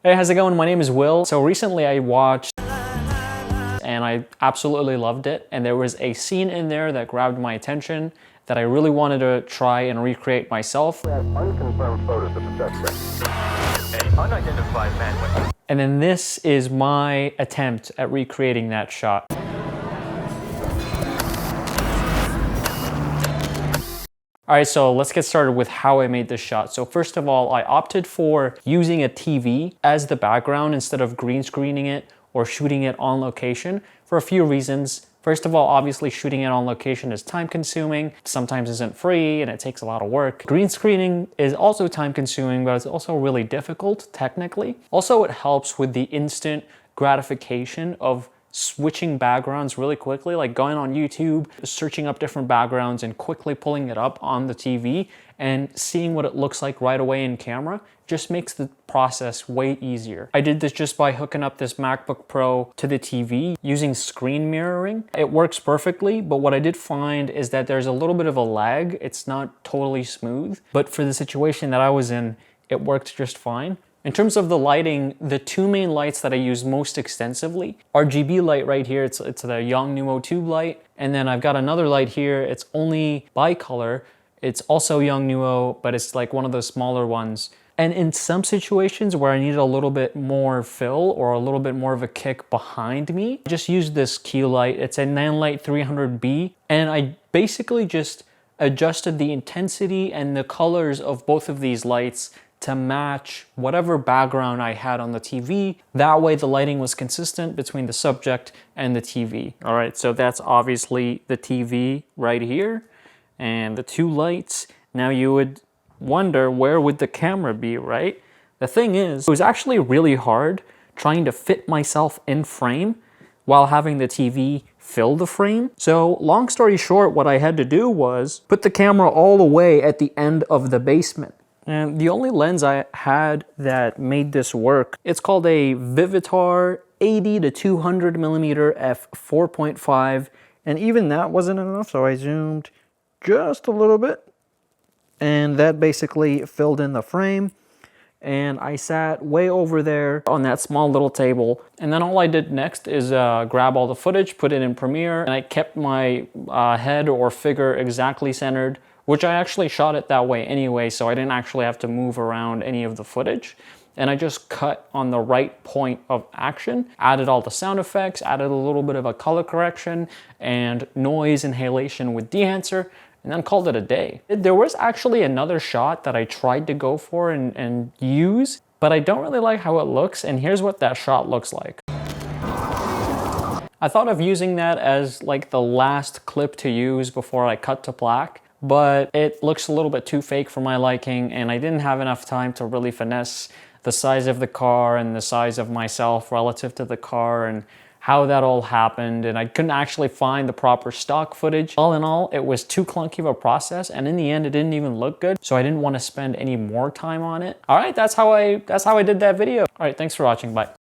Hey, how's it going? My name is Will. So recently I watched and I absolutely loved it. And there was a scene in there that grabbed my attention that I really wanted to try and recreate myself. Unconfirmed photos of the suspect. An unidentified man. And then this is my attempt at recreating that shot. All right, so let's get started with how I made this shot. So first of all, I opted for using a TV as the background instead of green screening it or shooting it on location for a few reasons. First of all, obviously shooting it on location is time consuming, sometimes isn't free, and it takes a lot of work. Green screening is also time consuming, but it's also really difficult technically. Also, it helps with the instant gratification of switching backgrounds really quickly, like going on YouTube, searching up different backgrounds and quickly pulling it up on the TV and seeing what it looks like right away in camera just makes the process way easier. I did this just by hooking up this MacBook Pro to the TV using screen mirroring. It works perfectly, but what I did find is that there's a little bit of a lag. It's not totally smooth, but for the situation that I was in, it worked just fine. In terms of the lighting, the two main lights that I use most extensively, RGB light right here, it's the Yongnuo tube light, and then I've got another light here, it's only bicolor, it's also Yongnuo, but it's like one of those smaller ones. And in some situations where I needed a little bit more fill or a little bit more of a kick behind me, I just used this key light, it's a Nanlite 300B, and I basically just adjusted the intensity and the colors of both of these lights to match whatever background I had on the TV. That way the lighting was consistent between the subject and the TV. All right, so that's obviously the TV right here and the two lights. Now you would wonder, where would the camera be, right? The thing is, it was actually really hard trying to fit myself in frame while having the TV fill the frame. So long story short, what I had to do was put the camera all the way at the end of the basement. And the only lens I had that made this work, it's called a Vivitar 80 to 200 millimeter f4.5, and even that wasn't enough, so I zoomed just a little bit, and that basically filled in the frame. And I sat way over there on that small little table, and then all I did next is grab all the footage, put it in Premiere, and I kept my head or figure exactly centered, which I actually shot it that way anyway, so I didn't actually have to move around any of the footage. And I just cut on the right point of action, added all the sound effects, added a little bit of a color correction and noise inhalation with de-enhancer, and then called it a day. There was actually another shot that I tried to go for and use, but I don't really like how it looks, and here's what that shot looks like. I thought of using that as like the last clip to use before I cut to black, but it looks a little bit too fake for my liking, and I didn't have enough time to really finesse the size of the car and the size of myself relative to the car and how that all happened, and I couldn't actually find the proper stock footage. All in all, it was too clunky of a process, and in the end it didn't even look good, so I didn't want to spend any more time on it. All right, that's how I did that video. All right, thanks for watching, bye.